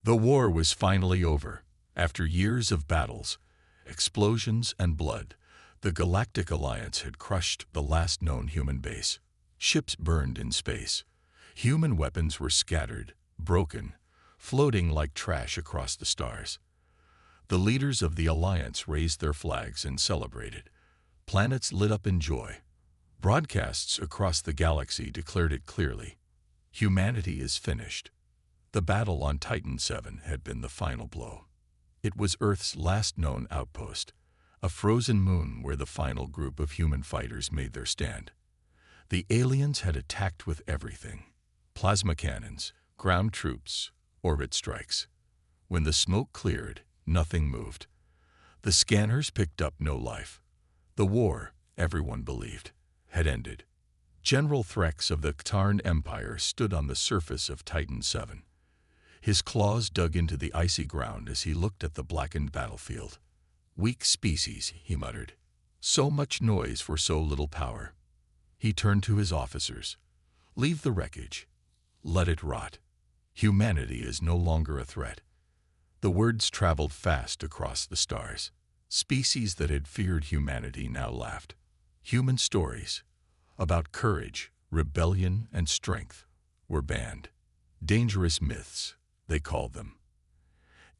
The war was finally over. After years of battles, explosions, and blood, the Galactic Alliance had crushed the last known human base. Ships burned in space. Human weapons were scattered, broken, floating like trash across the stars. The leaders of the Alliance raised their flags and celebrated. Planets lit up in joy. Broadcasts across the galaxy declared it clearly. Humanity is finished. The battle on Titan VII had been the final blow. It was Earth's last known outpost, a frozen moon where the final group of human fighters made their stand. The aliens had attacked with everything: plasma cannons, ground troops, orbit strikes. When the smoke cleared, nothing moved. The scanners picked up no life. The war, everyone believed, had ended. General Threx of the Ktarn Empire stood on the surface of Titan VII. His claws dug into the icy ground as he looked at the blackened battlefield. "Weak species," he muttered. "So much noise for so little power." He turned to his officers. "Leave the wreckage. Let it rot. Humanity is no longer a threat." The words traveled fast across the stars. Species that had feared humanity now laughed. Human stories about courage, rebellion, and strength were banned. Dangerous myths, they called them.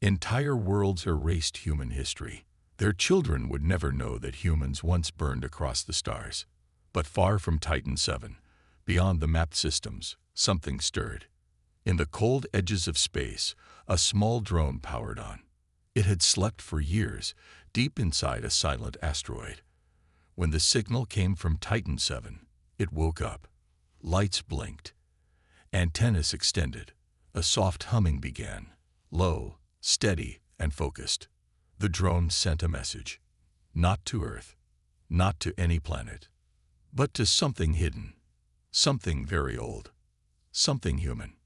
Entire worlds erased human history. Their children would never know that humans once burned across the stars. But far from Titan VII, beyond the mapped systems, something stirred. In the cold edges of space, a small drone powered on. It had slept for years, deep inside a silent asteroid. When the signal came from Titan VII, it woke up. Lights blinked. Antennas extended. A soft humming began, low, steady, and focused. The drone sent a message. Not to Earth, not to any planet, but to something hidden, something very old, something human.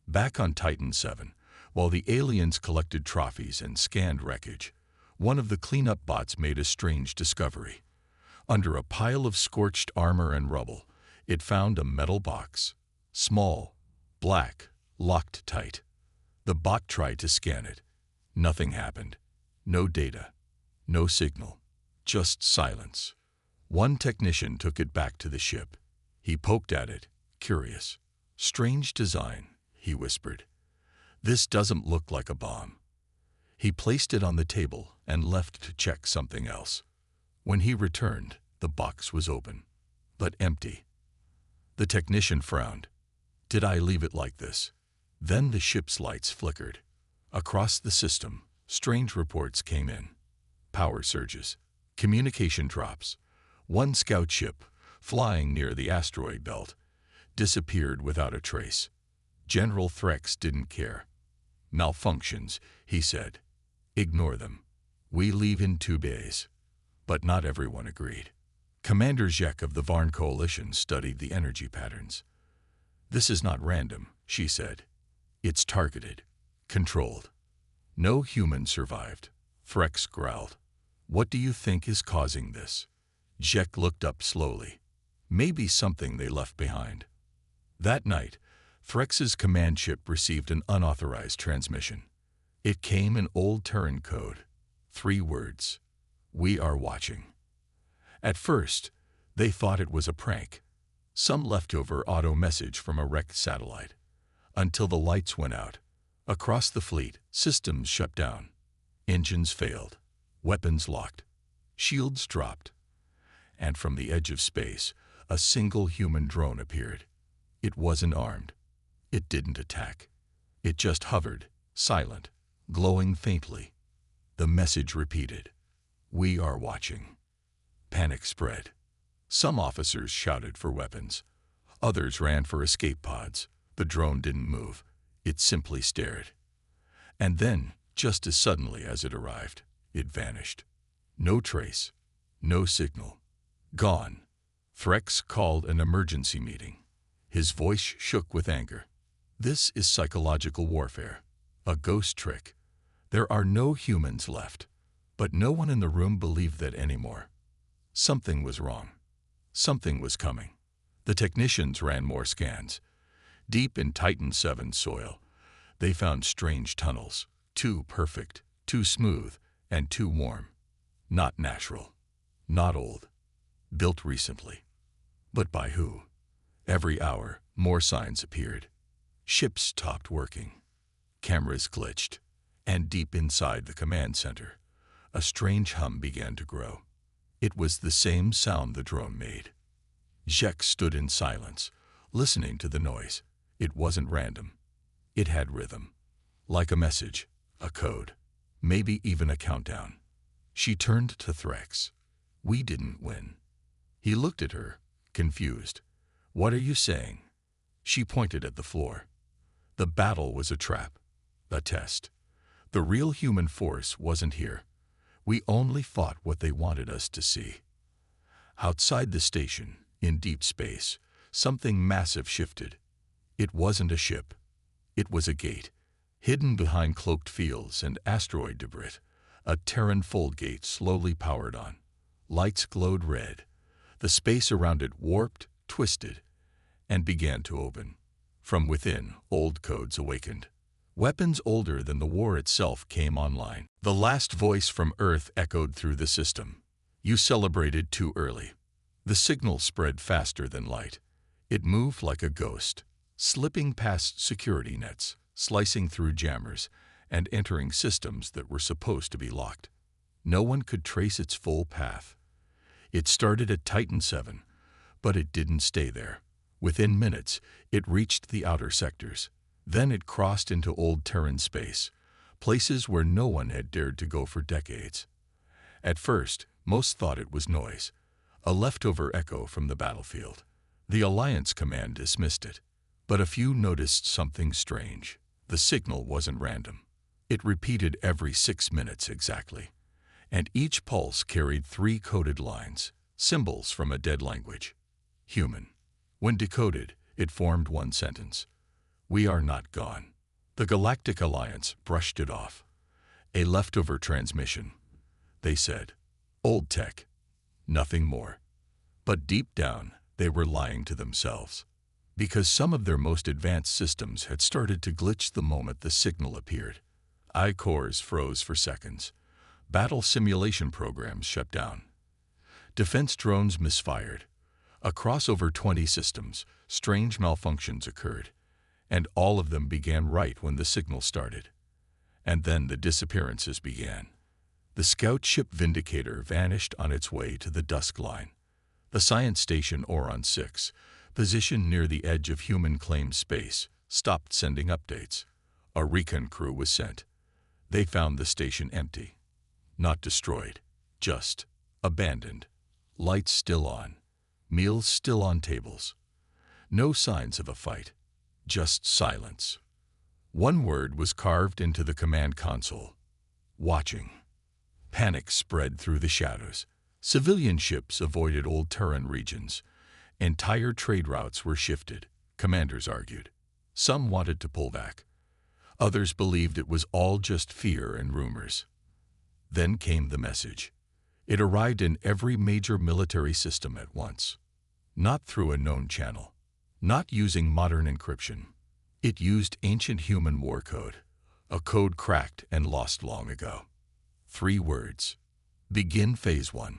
Back on Titan VII, while the aliens collected trophies and scanned wreckage, one of the cleanup bots made a strange discovery. Under a pile of scorched armor and rubble, it found a metal box. Small, black, locked tight. The bot tried to scan it. Nothing happened. No data. No signal. Just silence. One technician took it back to the ship. He poked at it, curious. "Strange design," he whispered. "This doesn't look like a bomb." He placed it on the table and left to check something else. When he returned, the box was open, but empty. The technician frowned. "Did I leave it like this?" Then the ship's lights flickered. Across the system, strange reports came in. Power surges, communication drops. One scout ship, flying near the asteroid belt, disappeared without a trace. General Threx didn't care. "Malfunctions," he said. "Ignore them. We leave in 2 days." But not everyone agreed. Commander Zek of the Varn Coalition studied the energy patterns. "This is not random," she said. "It's targeted, controlled." "No human survived," Threx growled. "What do you think is causing this?" Zek looked up slowly. "Maybe something they left behind." That night, Threx's command ship received an unauthorized transmission. It came in Old Terran code. 3 words. "We are watching." At first, they thought it was a prank, some leftover auto message from a wrecked satellite. Until the lights went out. Across the fleet, systems shut down. Engines failed. Weapons locked. Shields dropped. And from the edge of space, a single human drone appeared. It wasn't armed. It didn't attack. It just hovered, silent, glowing faintly. The message repeated. "We are watching." Panic spread. Some officers shouted for weapons. Others ran for escape pods. The drone didn't move. It simply stared. And then, just as suddenly as it arrived, it vanished. No trace. No signal. Gone. Threx called an emergency meeting. His voice shook with anger. "This is psychological warfare. A ghost trick. There are no humans left." But no one in the room believed that anymore. Something was wrong. Something was coming. The technicians ran more scans. Deep in Titan VII soil, They found strange tunnels, too perfect, too smooth, and too warm. Not natural. Not old. Built recently. But by who? Every hour, more signs appeared. Ships stopped working. Cameras glitched. And deep inside the command center, a strange hum began to grow. It was the same sound the drone made. Jek stood in silence, listening to the noise. It wasn't random. It had rhythm. Like a message, a code, maybe even a countdown. She turned to Threx. We didn't win. He looked at her, confused. What are you saying? She pointed at the floor. The battle was a trap, a test. The real human force wasn't here. We only fought what they wanted us to see. Outside the station, in deep space, something massive shifted. It wasn't a ship. It was a gate, hidden behind cloaked fields and asteroid debris. A Terran fold gate slowly powered on. Lights glowed red. The space around it warped, twisted, and began to open. From within, old codes awakened. Weapons older than the war itself came online. The last voice from Earth echoed through the system. You celebrated too early. The signal spread faster than light. It moved like a ghost, slipping past security nets, slicing through jammers, and entering systems that were supposed to be locked. No one could trace its full path. It started at Titan 7, but it didn't stay there. Within minutes, it reached the outer sectors. Then it crossed into old Terran space, places where no one had dared to go for decades. At first, most thought it was noise, a leftover echo from the battlefield. The Alliance command dismissed it, but a few noticed something strange. The signal wasn't random. It repeated every 6 minutes exactly, and each pulse carried 3 coded lines, symbols from a dead language. Human. When decoded, it formed one sentence. We are not gone. The Galactic Alliance brushed it off. A leftover transmission, they said. Old tech. Nothing more. But deep down, they were lying to themselves. Because some of their most advanced systems had started to glitch the moment the signal appeared. I-cores froze for seconds. Battle simulation programs shut down. Defense drones misfired. Across over 20 systems, strange malfunctions occurred, and all of them began right when the signal started. And then the disappearances began. The scout ship Vindicator vanished on its way to the dusk line. The science station Oron 6, positioned near the edge of human-claimed space, stopped sending updates. A recon crew was sent. They found the station empty. Not destroyed, just abandoned. Lights still on. Meals still on tables. No signs of a fight. Just silence. One word was carved into the command console. Watching. Panic spread through the shadows. Civilian ships avoided old Terran regions. Entire trade routes were shifted, commanders argued. Some wanted to pull back. Others believed it was all just fear and rumors. Then came the message. It arrived in every major military system at once. Not through a known channel. Not using modern encryption. It used ancient human war code. A code cracked and lost long ago. 3 words. Begin Phase 1.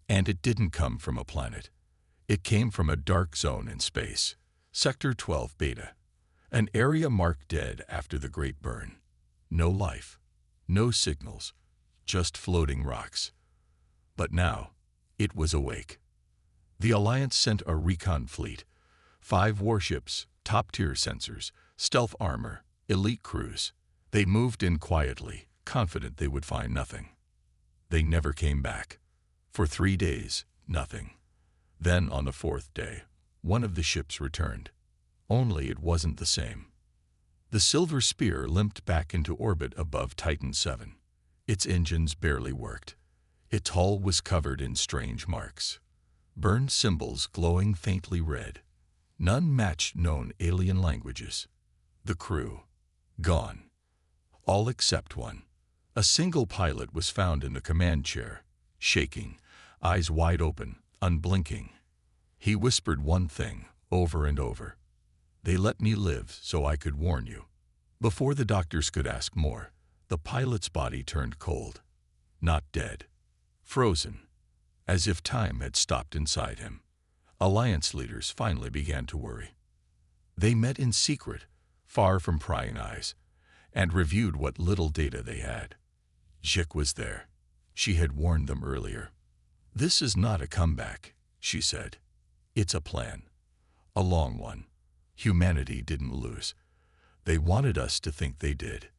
And it didn't come from a planet. It came from a dark zone in space. Sector 12 Beta. An area marked dead after the Great Burn. No life. No signals. Just floating rocks. But now, it was awake. The Alliance sent a recon fleet. 5 warships, top-tier sensors, stealth armor, elite crews. They moved in quietly, confident they would find nothing. They never came back. For 3 days, nothing. Then, on the 4th day, one of the ships returned. Only it wasn't the same. The Silver Spear limped back into orbit above Titan 7. Its engines barely worked. Its hull was covered in strange marks. Burned symbols glowing faintly red. None matched known alien languages. The crew. Gone. All except one. A single pilot was found in the command chair, shaking, eyes wide open, unblinking. He whispered one thing, over and over. They let me live so I could warn you. Before the doctors could ask more, the pilot's body turned cold. Not dead. Frozen. As if time had stopped inside him. Alliance leaders finally began to worry. They met in secret, far from prying eyes, and reviewed what little data they had. Jik was there. She had warned them earlier. "This is not a comeback," she said. "It's a plan. A long one. Humanity didn't lose. They wanted us to think they did."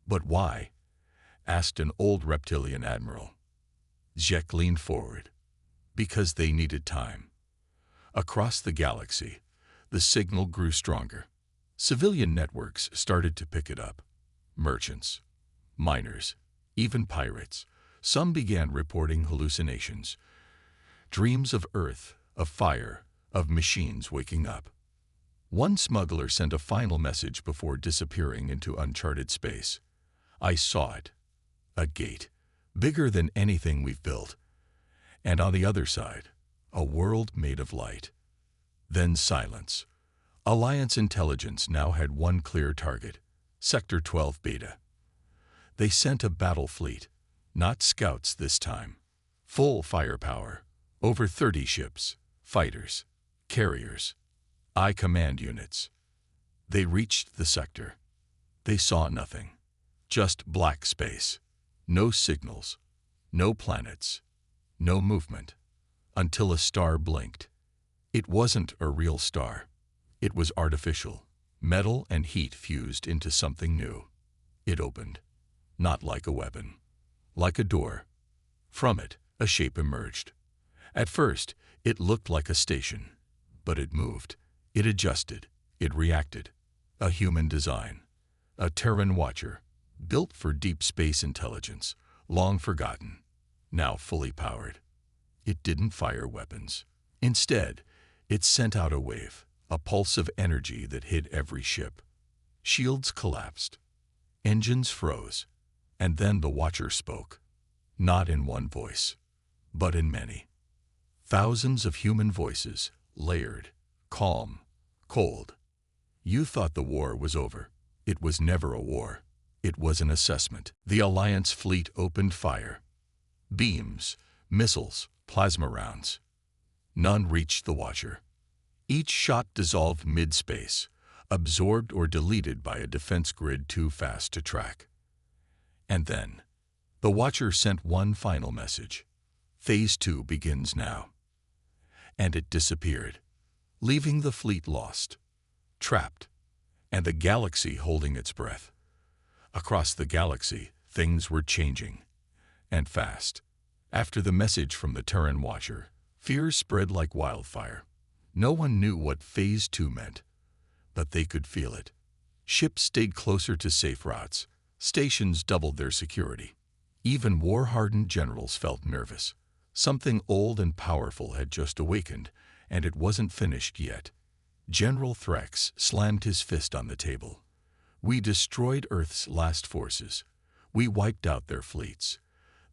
"But why?" asked an old reptilian admiral. Jek leaned forward. "Because they needed time." Across the galaxy, the signal grew stronger. Civilian networks started to pick it up. Merchants, miners, even pirates. Some began reporting hallucinations. Dreams of Earth, of fire, of machines waking up. One smuggler sent a final message before disappearing into uncharted space. "I saw it. A gate, bigger than anything we've built. And on the other side, a world made of light." Then silence. Alliance intelligence now had one clear target, Sector 12 Beta. They sent a battle fleet, not scouts this time. Full firepower, over 30 ships, fighters, carriers, I-command units. They reached the sector. They saw nothing, just black space. No signals, no planets, no movement, until a star blinked. It wasn't a real star. It was artificial. Metal and heat fused into something new. It opened, not like a weapon, like a door. From it, a shape emerged. At first, it looked like a station, but it moved. It adjusted. It reacted. A human design. A Terran watcher, built for deep space intelligence, long forgotten, now fully powered. It didn't fire weapons. Instead, it sent out a wave, a pulse of energy that hit every ship. Shields collapsed. Engines froze. And then the watcher spoke. Not in one voice, but in many. Thousands of human voices, layered, calm, cold. "You thought the war was over. It was never a war. It was an assessment." The Alliance fleet opened fire. Beams, missiles, plasma rounds. None reached the watcher. Each shot dissolved mid-space, absorbed or deleted by a defense grid too fast to track. And then, the watcher sent one final message. "Phase 2 begins now." And it disappeared, leaving the fleet lost, trapped, and the galaxy holding its breath. Across the galaxy, things were changing, and fast. After the message from the Terran watcher, fear spread like wildfire. No one knew what Phase 2 meant, but they could feel it. Ships stayed closer to safe routes. Stations doubled their security. Even war-hardened generals felt nervous. Something old and powerful had just awakened, and it wasn't finished yet. General Threx slammed his fist on the table. "We destroyed Earth's last forces. We wiped out their fleets.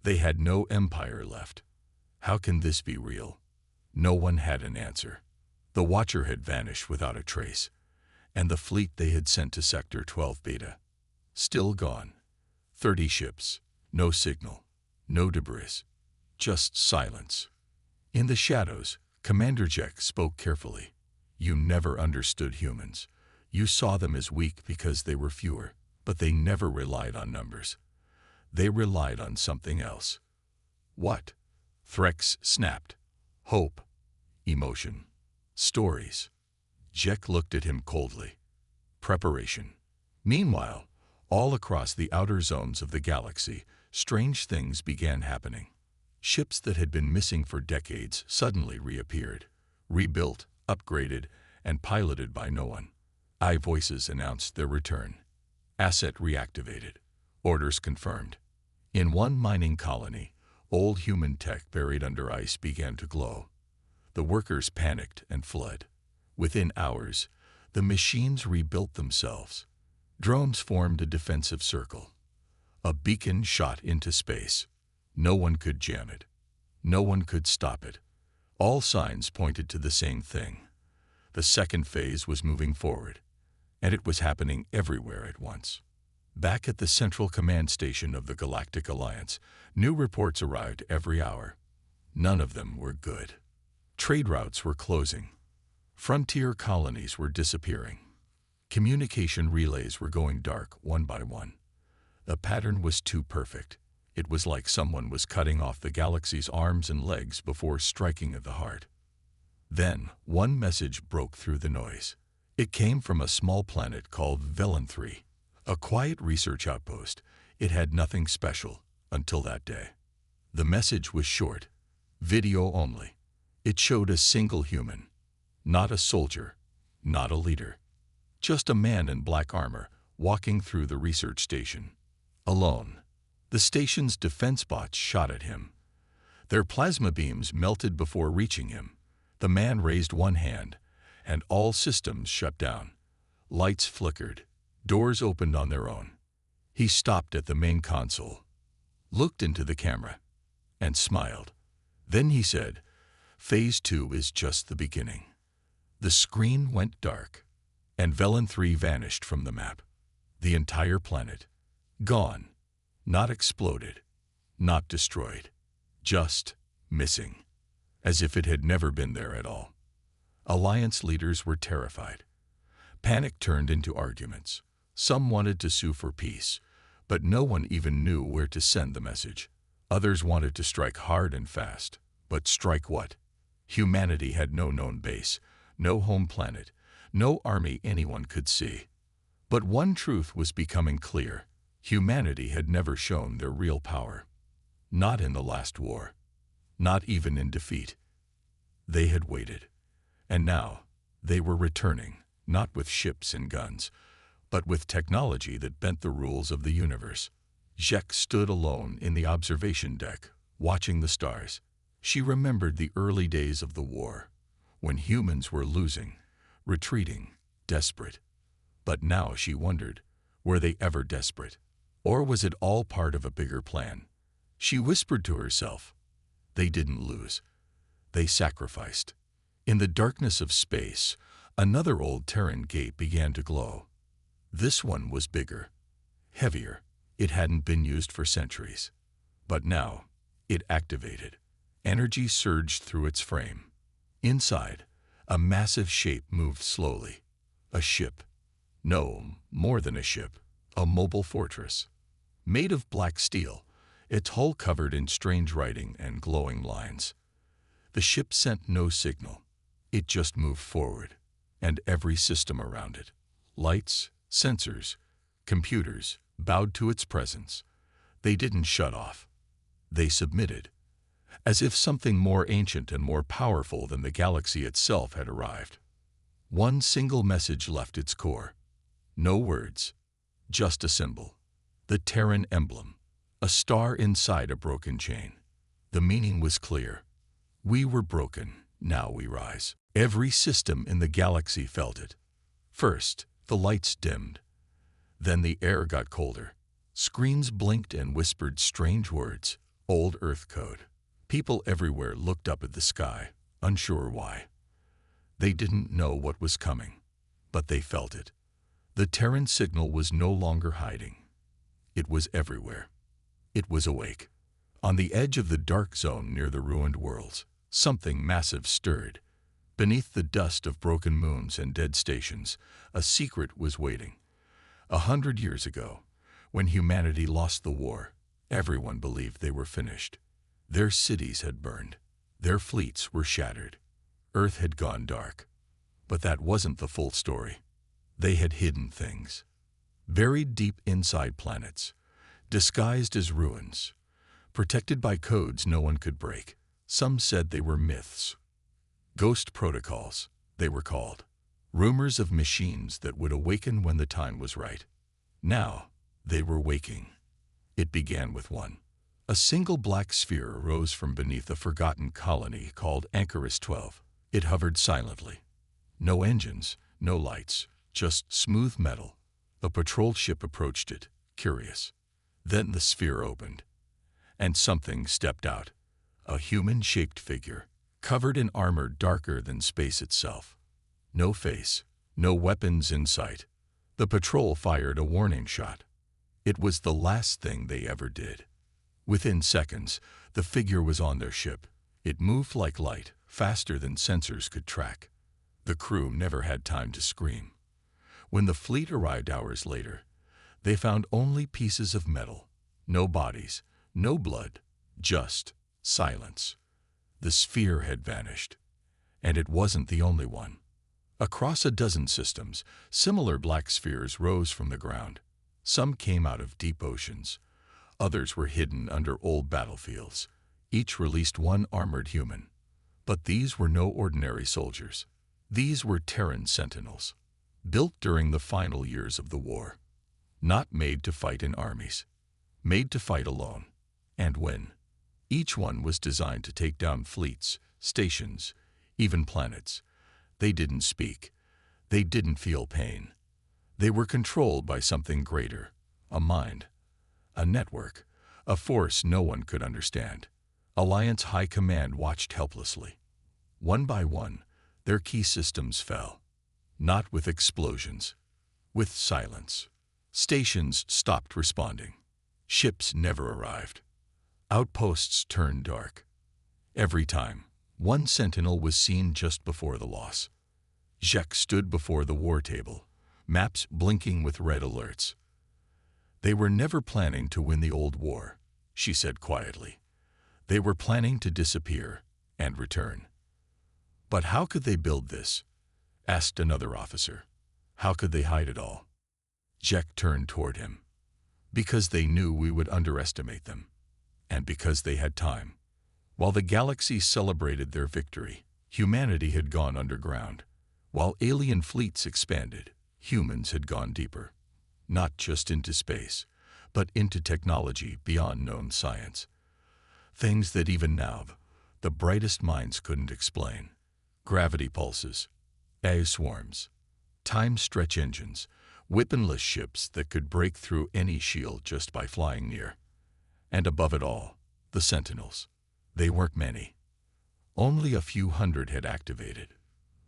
They had no empire left. How can this be real?" No one had an answer. The watcher had vanished without a trace, and the fleet they had sent to Sector 12 Beta, still gone. 30 ships, no signal, no debris, just silence. In the shadows, Commander Jek spoke carefully. "You never understood humans. You saw them as weak because they were fewer, but they never relied on numbers. They relied on something else." "What?" Threx snapped. "Hope, emotion, stories." Jek looked at him coldly. "Preparation." Meanwhile, all across the outer zones of the galaxy, strange things began happening. Ships that had been missing for decades suddenly reappeared, rebuilt, upgraded, and piloted by no one. Voices announced their return. Asset reactivated. Orders confirmed. In one mining colony, old human tech buried under ice began to glow. The workers panicked and fled. Within hours, the machines rebuilt themselves. Drones formed a defensive circle. A beacon shot into space. No one could jam it. No one could stop it. All signs pointed to the same thing. The second phase was moving forward. and it was happening everywhere at once. Back at the Central Command Station of the Galactic Alliance, new reports arrived every hour. None of them were good. Trade routes were closing. Frontier colonies were disappearing. Communication relays were going dark one by one. The pattern was too perfect. It was like someone was cutting off the galaxy's arms and legs before striking at the heart. Then, one message broke through the noise. It came from a small planet called Velenthry, a quiet research outpost. It had nothing special until that day. The message was short, video only. It showed a single human, not a soldier, not a leader, just a man in black armor walking through the research station, alone. The station's defense bots shot at him. Their plasma beams melted before reaching him. The man raised one hand, and all systems shut down. Lights flickered. Doors opened on their own. He stopped at the main console, looked into the camera, and smiled. Then he said, "Phase 2 is just the beginning." The screen went dark, and Velenthry vanished from the map. The entire planet, gone, not exploded, not destroyed, just missing, as if it had never been there at all. Alliance leaders were terrified. Panic turned into arguments. Some wanted to sue for peace, but no one even knew where to send the message. Others wanted to strike hard and fast, but strike what? Humanity had no known base, no home planet, no army anyone could see. But one truth was becoming clear. Humanity had never shown their real power. Not in the last war. Not even in defeat. They had waited. And now, they were returning, not with ships and guns, but with technology that bent the rules of the universe. Jek stood alone in the observation deck, watching the stars. She remembered the early days of the war, when humans were losing, retreating, desperate. But now she wondered, were they ever desperate? Or was it all part of a bigger plan? She whispered to herself, they didn't lose. They sacrificed. In the darkness of space, another old Terran gate began to glow. This one was bigger, heavier. It hadn't been used for centuries. But now, it activated. Energy surged through its frame. Inside, a massive shape moved slowly. A ship. No, more than a ship. A mobile fortress. Made of black steel, its hull covered in strange writing and glowing lines. The ship sent no signal. It just moved forward, and every system around it, lights, sensors, computers, bowed to its presence. They didn't shut off. They submitted, as if something more ancient and more powerful than the galaxy itself had arrived. One single message left its core. No words, just a symbol. The Terran emblem, a star inside a broken chain. The meaning was clear. We were broken, now we rise. Every system in the galaxy felt it. First, the lights dimmed. Then the air got colder. Screens blinked and whispered strange words, old Earth code. People everywhere looked up at the sky, unsure why. They didn't know what was coming, but they felt it. The Terran signal was no longer hiding. It was everywhere. It was awake. On the edge of the dark zone near the ruined worlds, something massive stirred. Beneath the dust of broken moons and dead stations, a secret was waiting. 100 years ago, when humanity lost the war, everyone believed they were finished. Their cities had burned. Their fleets were shattered. Earth had gone dark. But that wasn't the full story. They had hidden things. Buried deep inside planets, disguised as ruins, protected by codes no one could break. Some said they were myths. Ghost protocols, they were called. Rumors of machines that would awaken when the time was right. Now, they were waking. It began with one. A single black sphere arose from beneath a forgotten colony called Anchorus 12. It hovered silently. No engines, no lights, just smooth metal. A patrol ship approached it, curious. Then the sphere opened, and something stepped out. A human-shaped figure, covered in armor darker than space itself. No face, no weapons in sight. The patrol fired a warning shot. It was the last thing they ever did. Within seconds, the figure was on their ship. It moved like light, faster than sensors could track. The crew never had time to scream. When the fleet arrived hours later, they found only pieces of metal, no bodies, no blood, just silence. The sphere had vanished. And it wasn't the only one. Across a dozen systems, similar black spheres rose from the ground. Some came out of deep oceans. Others were hidden under old battlefields. Each released one armored human. But these were no ordinary soldiers. These were Terran sentinels, built during the final years of the war. Not made to fight in armies, made to fight alone, and win. Each one was designed to take down fleets, stations, even planets. They didn't speak. They didn't feel pain. They were controlled by something greater, a mind, a network, a force no one could understand. Alliance High Command watched helplessly. One by one, their key systems fell. Not with explosions, with silence. Stations stopped responding. Ships never arrived. Outposts turned dark. Every time, one sentinel was seen just before the loss. Jek stood before the war table, maps blinking with red alerts. They were never planning to win the old war, she said quietly. They were planning to disappear and return. But how could they build this? Asked another officer. How could they hide it all? Jek turned toward him. Because they knew we would underestimate them. And because they had time. While the galaxy celebrated their victory, humanity had gone underground. While alien fleets expanded, humans had gone deeper. Not just into space, but into technology beyond known science. Things that even now, the brightest minds couldn't explain. Gravity pulses, AI swarms, time-stretch engines, weaponless ships that could break through any shield just by flying near. And above it all, the Sentinels. They weren't many. Only a few hundred had activated.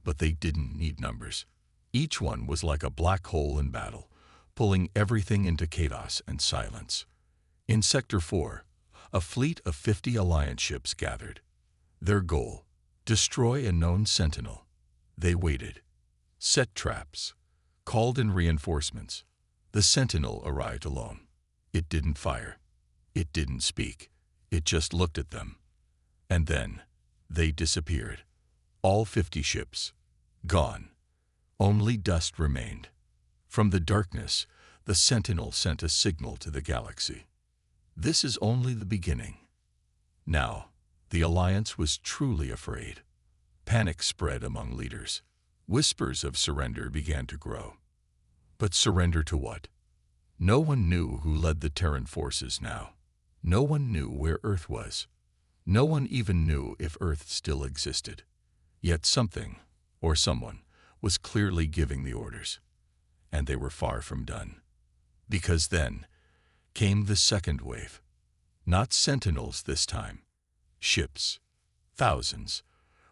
But they didn't need numbers. Each one was like a black hole in battle, pulling everything into chaos and silence. In Sector 4, a fleet of 50 Alliance ships gathered. Their goal, destroy a known Sentinel. They waited, set traps, called in reinforcements. The Sentinel arrived alone. It didn't fire. It didn't speak. It just looked at them. And then, they disappeared. All 50 ships, gone. Only dust remained. From the darkness, the Sentinel sent a signal to the galaxy. This is only the beginning. Now, the Alliance was truly afraid. Panic spread among leaders. Whispers of surrender began to grow. But surrender to what? No one knew who led the Terran forces now. No one knew where Earth was. No one even knew if Earth still existed. Yet something, or someone, was clearly giving the orders. And they were far from done. Because then came the second wave. Not Sentinels this time. Ships. Thousands.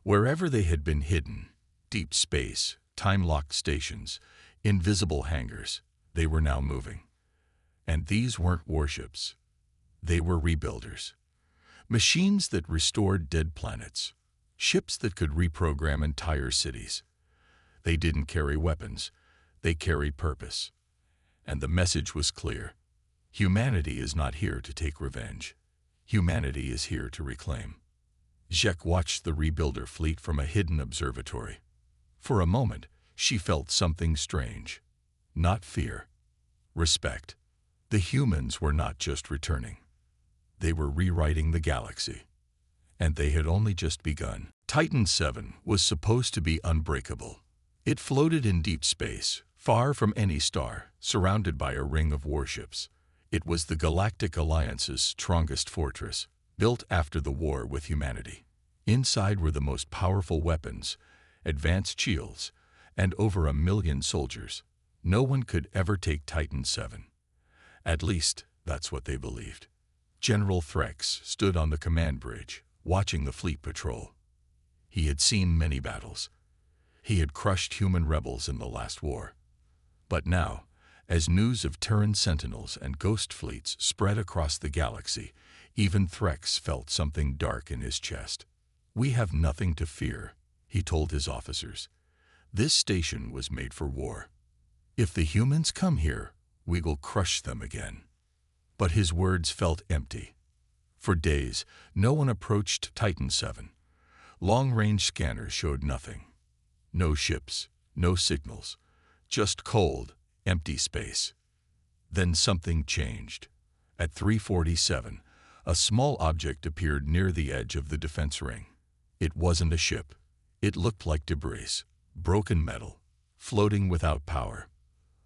Wherever they had been hidden, deep space, time-locked stations, invisible hangars, they were now moving. And these weren't warships. They were rebuilders. Machines that restored dead planets. Ships that could reprogram entire cities. They didn't carry weapons. They carried purpose. And the message was clear. Humanity is not here to take revenge. Humanity is here to reclaim. Jek watched the rebuilder fleet from a hidden observatory. For a moment, she felt something strange. Not fear. Respect. The humans were not just returning. They were rewriting the galaxy. And they had only just begun. Titan VII was supposed to be unbreakable. It floated in deep space, far from any star, surrounded by a ring of warships. It was the Galactic Alliance's strongest fortress, built after the war with humanity. Inside were the most powerful weapons, advanced shields, and over 1 million soldiers. No one could ever take Titan VII. At least, that's what they believed. General Threx stood on the command bridge, watching the fleet patrol. He had seen many battles. He had crushed human rebels in the last war. But now, as news of Terran sentinels and ghost fleets spread across the galaxy, even Threx felt something dark in his chest. "We have nothing to fear," he told his officers. "This station was made for war. If the humans come here, we will crush them again." But his words felt empty. For days, no one approached Titan 7. Long-range scanners showed nothing. No ships, no signals, just cold, empty space. Then something changed. At 3:47, a small object appeared near the edge of the defense ring. It wasn't a ship. It looked like debris, broken metal, floating without power.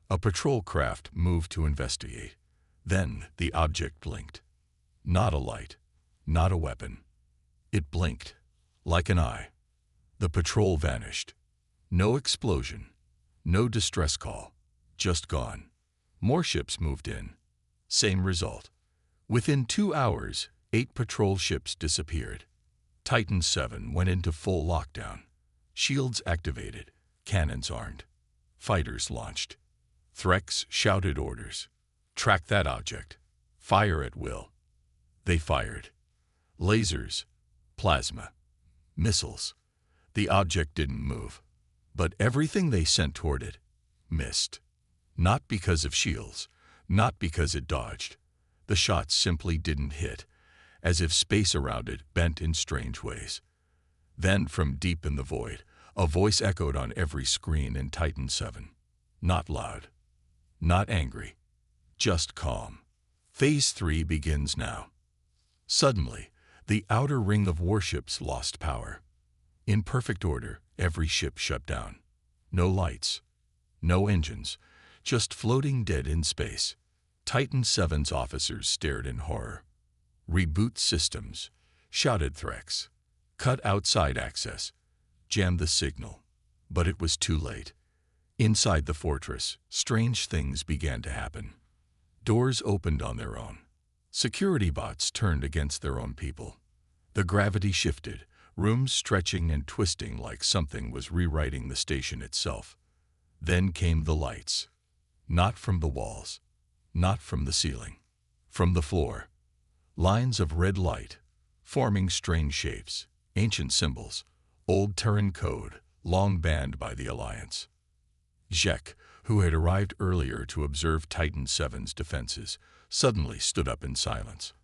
A patrol craft moved to investigate. Then the object blinked. Not a light, not a weapon. It blinked, like an eye. The patrol vanished. No explosion, no distress call, just gone. More ships moved in. Same result. Within 2 hours, 8 patrol ships disappeared. Titan 7 went into full lockdown. Shields activated, cannons armed. Fighters launched. Threx shouted orders. "Track that object. Fire at will." They fired. Lasers, plasma, missiles. The object didn't move, but everything they sent toward it missed. Not because of shields, not because it dodged. The shots simply didn't hit, as if space around it bent in strange ways. Then, from deep in the void, a voice echoed on every screen in Titan 7. Not loud, not angry, just calm. Phase 3 begins now. Suddenly, the outer ring of warships lost power. In perfect order, every ship shut down. No lights, no engines, just floating dead in space. Titan 7's officers stared in horror. "Reboot systems," shouted Threx. "Cut outside access. Jam the signal." But it was too late. Inside the fortress, strange things began to happen. Doors opened on their own. Security bots turned against their own people. The gravity shifted, rooms stretching and twisting like something was rewriting the station itself. Then came the lights. Not from the walls, not from the ceiling, from the floor. Lines of red light, forming strange shapes, ancient symbols, old Terran code, long banned by the Alliance. Jek, who had arrived earlier to observe Titan 7's defenses, suddenly stood up in silence.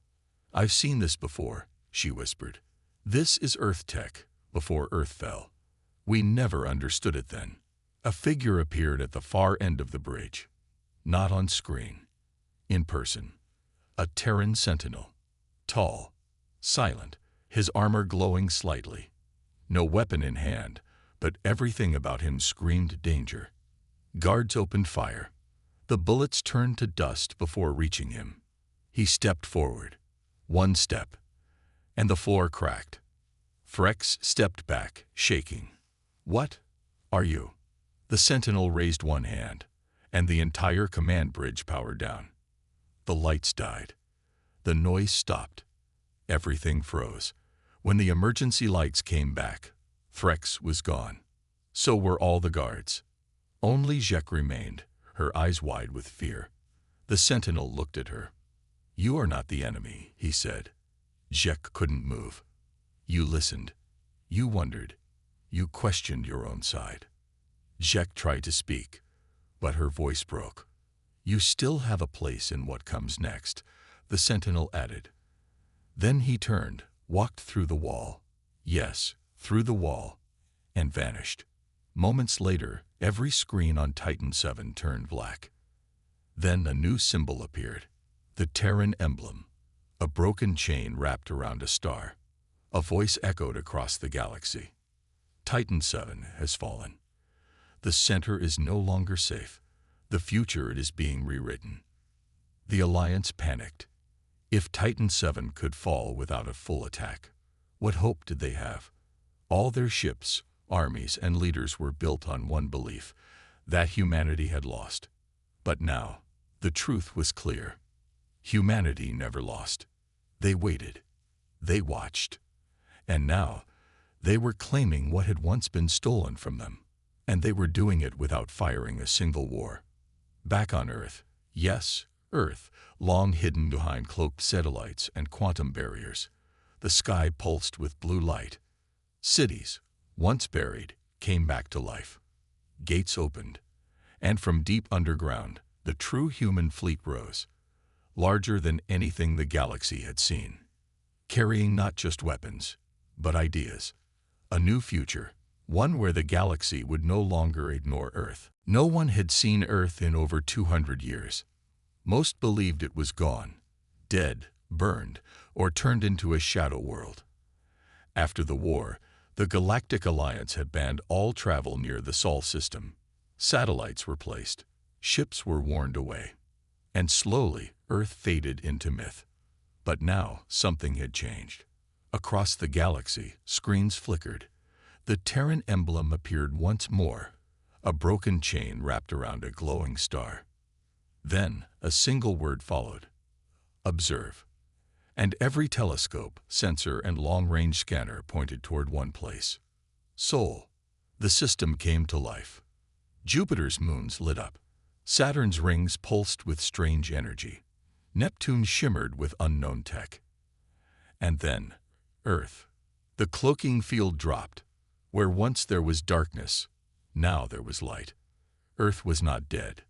"I've seen this before," she whispered. "This is Earth tech, before Earth fell. We never understood it then." A figure appeared at the far end of the bridge. Not on screen. In person. A Terran sentinel. Tall, silent, his armor glowing slightly. No weapon in hand, but everything about him screamed danger. Guards opened fire. The bullets turned to dust before reaching him. He stepped forward. One step, and the floor cracked. Threx stepped back, shaking. "What are you?" The sentinel raised one hand, and the entire command bridge powered down. The lights died. The noise stopped. Everything froze. When the emergency lights came back, Threx was gone. So were all the guards. Only Jek remained, her eyes wide with fear. The sentinel looked at her. "You are not the enemy," he said. Jek couldn't move. "You listened. You wondered. You questioned your own side." Jek tried to speak, but her voice broke. "You still have a place in what comes next," the sentinel added. Then he turned, walked through the wall. Yes, through the wall, and vanished. Moments later, every screen on Titan 7 turned black. Then a new symbol appeared. The Terran emblem. A broken chain wrapped around a star. A voice echoed across the galaxy. "Titan 7 has fallen. The center is no longer safe. The future it is being rewritten." The Alliance panicked. If Titan 7 could fall without a full attack, what hope did they have? All their ships, armies, and leaders were built on one belief, that humanity had lost. But now, the truth was clear. Humanity never lost. They waited. They watched. And now, they were claiming what had once been stolen from them. And they were doing it without firing a single war. Back on Earth, yes, Earth, long hidden behind cloaked satellites and quantum barriers, the sky pulsed with blue light. Cities, once buried, came back to life. Gates opened, and from deep underground, the true human fleet rose, larger than anything the galaxy had seen, carrying not just weapons, but ideas. A new future, one where the galaxy would no longer ignore Earth. No one had seen Earth in over 200 years. Most believed it was gone, dead, burned, or turned into a shadow world. After the war, the Galactic Alliance had banned all travel near the Sol system. Satellites were placed, ships were warned away, and slowly Earth faded into myth. But now something had changed. Across the galaxy, screens flickered. The Terran emblem appeared once more, a broken chain wrapped around a glowing star. Then a single word followed: observe. And every telescope, sensor, and long-range scanner pointed toward one place: Sol. The system came to life. Jupiter's moons lit up. Saturn's rings pulsed with strange energy. Neptune shimmered with unknown tech. And then, Earth. The cloaking field dropped. Where once there was darkness, now there was light. Earth was not dead.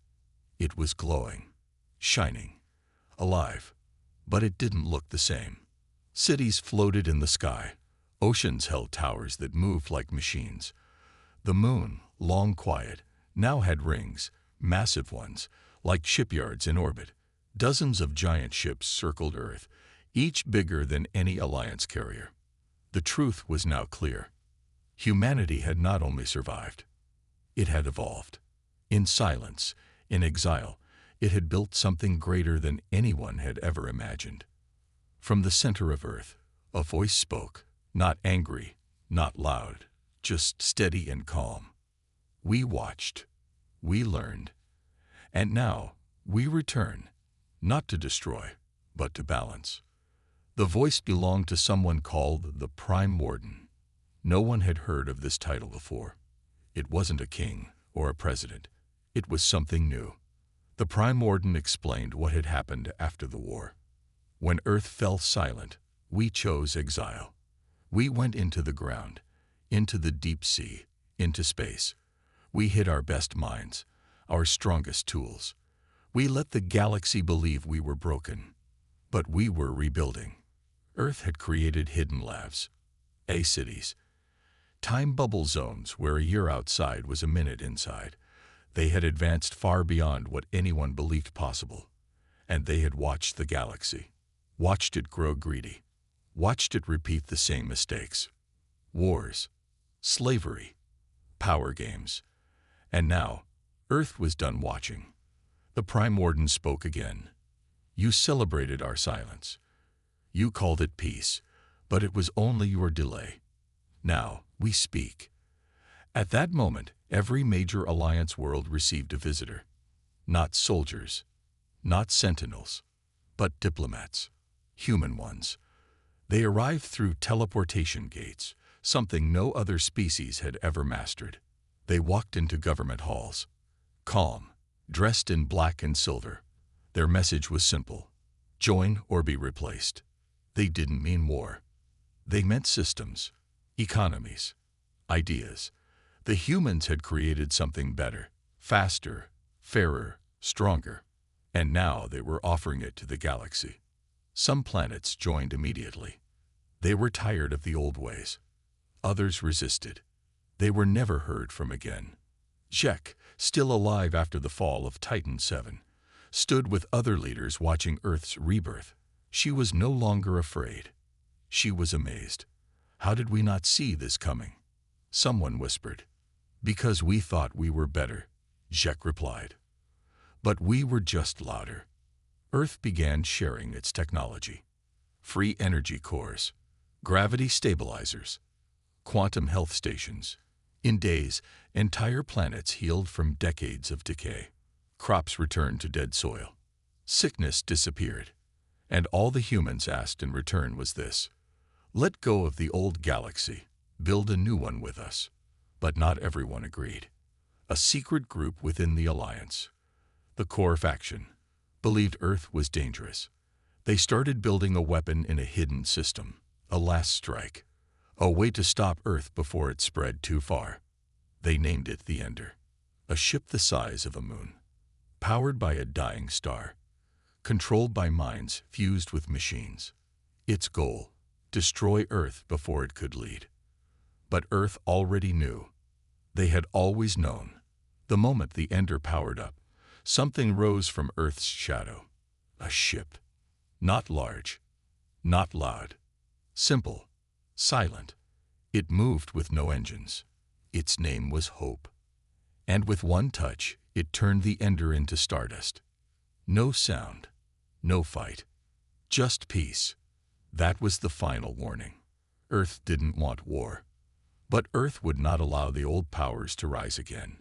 It was glowing, shining, alive. But it didn't look the same. Cities floated in the sky. Oceans held towers that moved like machines. The moon, long quiet, now had rings, massive ones, like shipyards in orbit. Dozens of giant ships circled Earth, each bigger than any Alliance carrier. The truth was now clear. Humanity had not only survived, it had evolved. In silence, in exile, it had built something greater than anyone had ever imagined. From the center of Earth, a voice spoke, not angry, not loud, just steady and calm. We watched, we learned, and now we return, not to destroy, but to balance. The voice belonged to someone called the Prime Warden. No one had heard of this title before. It wasn't a king or a president. It was something new. The Prime Warden explained what had happened after the war. When Earth fell silent, we chose exile. We went into the ground, into the deep sea, into space. We hid our best minds, our strongest tools. We let the galaxy believe we were broken. But we were rebuilding. Earth had created hidden labs, cities, time bubble zones where a year outside was a minute inside. They had advanced far beyond what anyone believed possible. And they had watched the galaxy, watched it grow greedy, watched it repeat the same mistakes. Wars, slavery, power games. And now, Earth was done watching. The Prime Warden spoke again. You celebrated our silence. You called it peace, but it was only your delay. Now, we speak. At that moment, every major Alliance world received a visitor. Not soldiers, not sentinels, but diplomats, human ones. They arrived through teleportation gates, something no other species had ever mastered. They walked into government halls, calm, dressed in black and silver. Their message was simple: join or be replaced. They didn't mean war. They meant systems, economies, ideas. The humans had created something better, faster, fairer, stronger. And now they were offering it to the galaxy. Some planets joined immediately. They were tired of the old ways. Others resisted. They were never heard from again. Jek, still alive after the fall of Titan VII, stood with other leaders watching Earth's rebirth. She was no longer afraid. She was amazed. How did we not see this coming? Someone whispered. Because we thought we were better, Jek replied. But we were just louder. Earth began sharing its technology. Free energy cores, gravity stabilizers, quantum health stations. In days, entire planets healed from decades of decay. Crops returned to dead soil. Sickness disappeared. And all the humans asked in return was this: let go of the old galaxy, build a new one with us. But not everyone agreed. A secret group within the Alliance, The core faction believed Earth was dangerous. They started building a weapon in a hidden system, a last strike, a way to stop Earth before it spread too far. They named it the Ender, a ship the size of a moon, powered by a dying star, controlled by minds fused with machines. Its goal: destroy Earth before it could lead. But Earth already knew. They had always known. The moment the Ender powered up, something rose from Earth's shadow. A ship. Not large, not loud. Simple, silent. It moved with no engines. Its name was Hope. And with one touch, it turned the Ender into stardust. No sound, no fight, just peace. That was the final warning. Earth didn't want war. But Earth would not allow the old powers to rise again.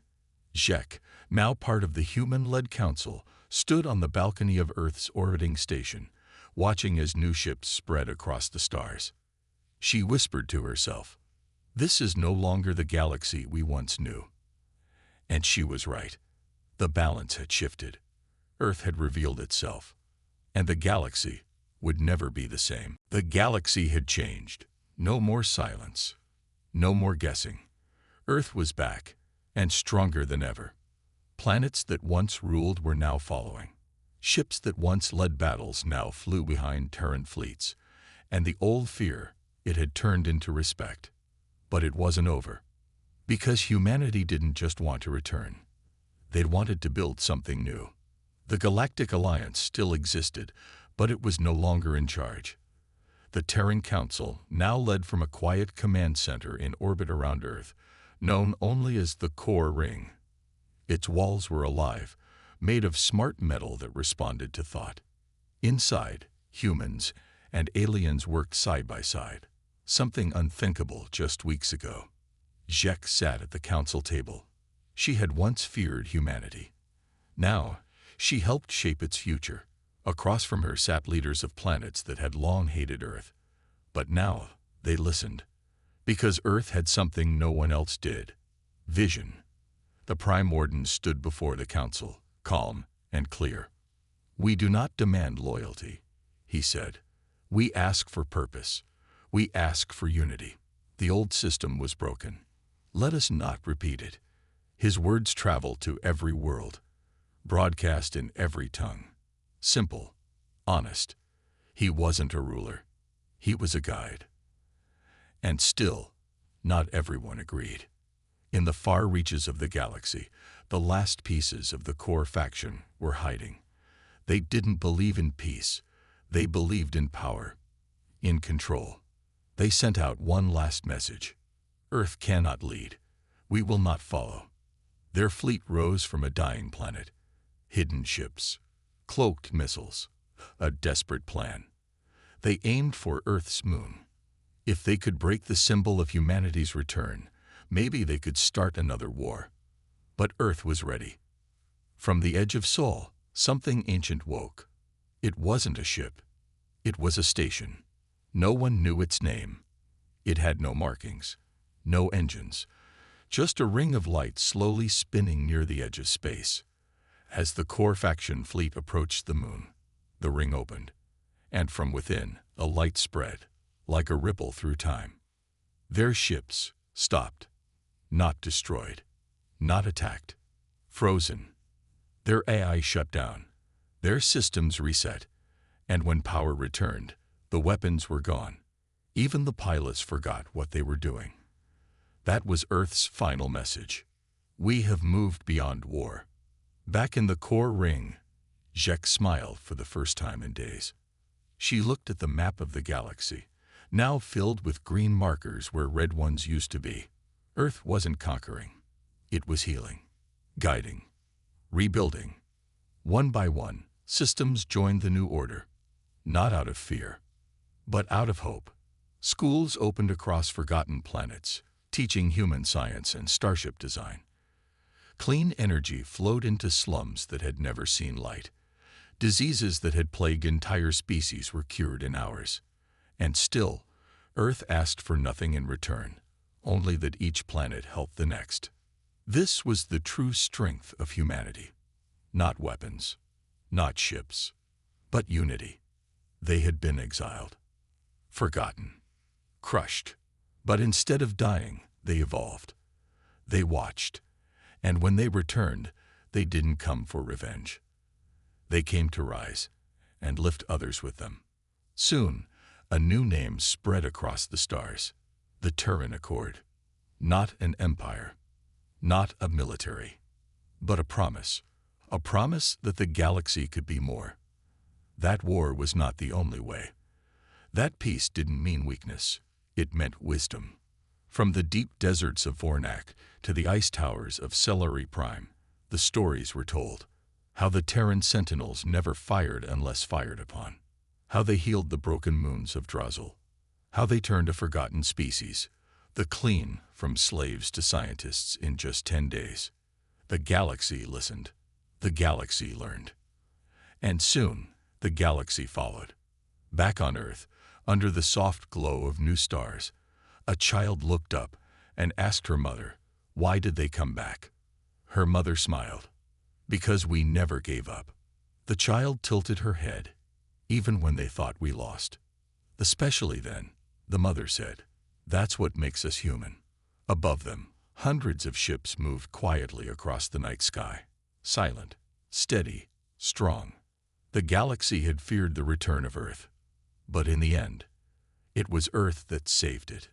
HFY, now part of the human-led council, stood on the balcony of Earth's orbiting station, watching as new ships spread across the stars. She whispered to herself, "This is no longer the galaxy we once knew." And she was right. The balance had shifted. Earth had revealed itself, and the galaxy would never be the same. The galaxy had changed. No more silence. No more guessing. Earth was back, and stronger than ever. Planets that once ruled were now following. Ships that once led battles now flew behind Terran fleets, and the old fear, it had turned into respect. But it wasn't over. Because humanity didn't just want to return. They'd wanted to build something new. The Galactic Alliance still existed, but it was no longer in charge. The Terran Council now led from a quiet command center in orbit around Earth, known only as the Core Ring. Its walls were alive, made of smart metal that responded to thought. Inside, humans and aliens worked side by side, something unthinkable just weeks ago. HFY sat at the council table. She had once feared humanity. Now, she helped shape its future. Across from her sat leaders of planets that had long hated Earth. But now, they listened. Because Earth had something no one else did. Vision. The Prime Warden stood before the council, calm and clear. "We do not demand loyalty," he said. "We ask for purpose. We ask for unity. The old system was broken. Let us not repeat it." His words traveled to every world, broadcast in every tongue. Simple, honest. He wasn't a ruler. He was a guide. And still, not everyone agreed. In the far reaches of the galaxy, the last pieces of the core faction were hiding. They didn't believe in peace. They believed in power, in control. They sent out one last message. Earth cannot lead. We will not follow. Their fleet rose from a dying planet. Hidden ships, cloaked missiles, a desperate plan. They aimed for Earth's moon. If they could break the symbol of humanity's return, maybe they could start another war. But Earth was ready. From the edge of Sol, something ancient woke. It wasn't a ship. It was a station. No one knew its name. It had no markings, no engines, just a ring of light slowly spinning near the edge of space. As the core faction fleet approached the moon, the ring opened, and from within, a light spread, like a ripple through time. Their ships stopped, not destroyed, not attacked, frozen. Their AI shut down, their systems reset, and when power returned, the weapons were gone. Even the pilots forgot what they were doing. That was Earth's final message. We have moved beyond war. Back in the core ring, HFY smiled for the first time in days. She looked at the map of the galaxy, now filled with green markers where red ones used to be. Earth wasn't conquering. It was healing, guiding, rebuilding. One by one, systems joined the new order, not out of fear, but out of hope. Schools opened across forgotten planets, teaching human science and starship design. Clean energy flowed into slums that had never seen light. Diseases that had plagued entire species were cured in hours. And still, Earth asked for nothing in return, only that each planet help the next. This was the true strength of humanity. Not weapons, not ships, but unity. They had been exiled, forgotten, crushed. But instead of dying, they evolved. They watched, and when they returned, they didn't come for revenge. They came to rise and lift others with them. Soon, a new name spread across the stars, the Turin Accord. Not an empire, not a military, but a promise that the galaxy could be more. That war was not the only way. That peace didn't mean weakness, it meant wisdom. From the deep deserts of Vornak to the ice towers of Celery Prime, the stories were told. How the Terran sentinels never fired unless fired upon. How they healed the broken moons of Drazel. How they turned a forgotten species, the clean, from slaves to scientists in just 10 days. The galaxy listened. The galaxy learned. And soon, the galaxy followed. Back on Earth, under the soft glow of new stars, a child looked up and asked her mother, why did they come back? Her mother smiled. Because we never gave up. The child tilted her head, even when they thought we lost. Especially then, the mother said, that's what makes us human. Above them, hundreds of ships moved quietly across the night sky. Silent, steady, strong. The galaxy had feared the return of Earth. But in the end, it was Earth that saved it.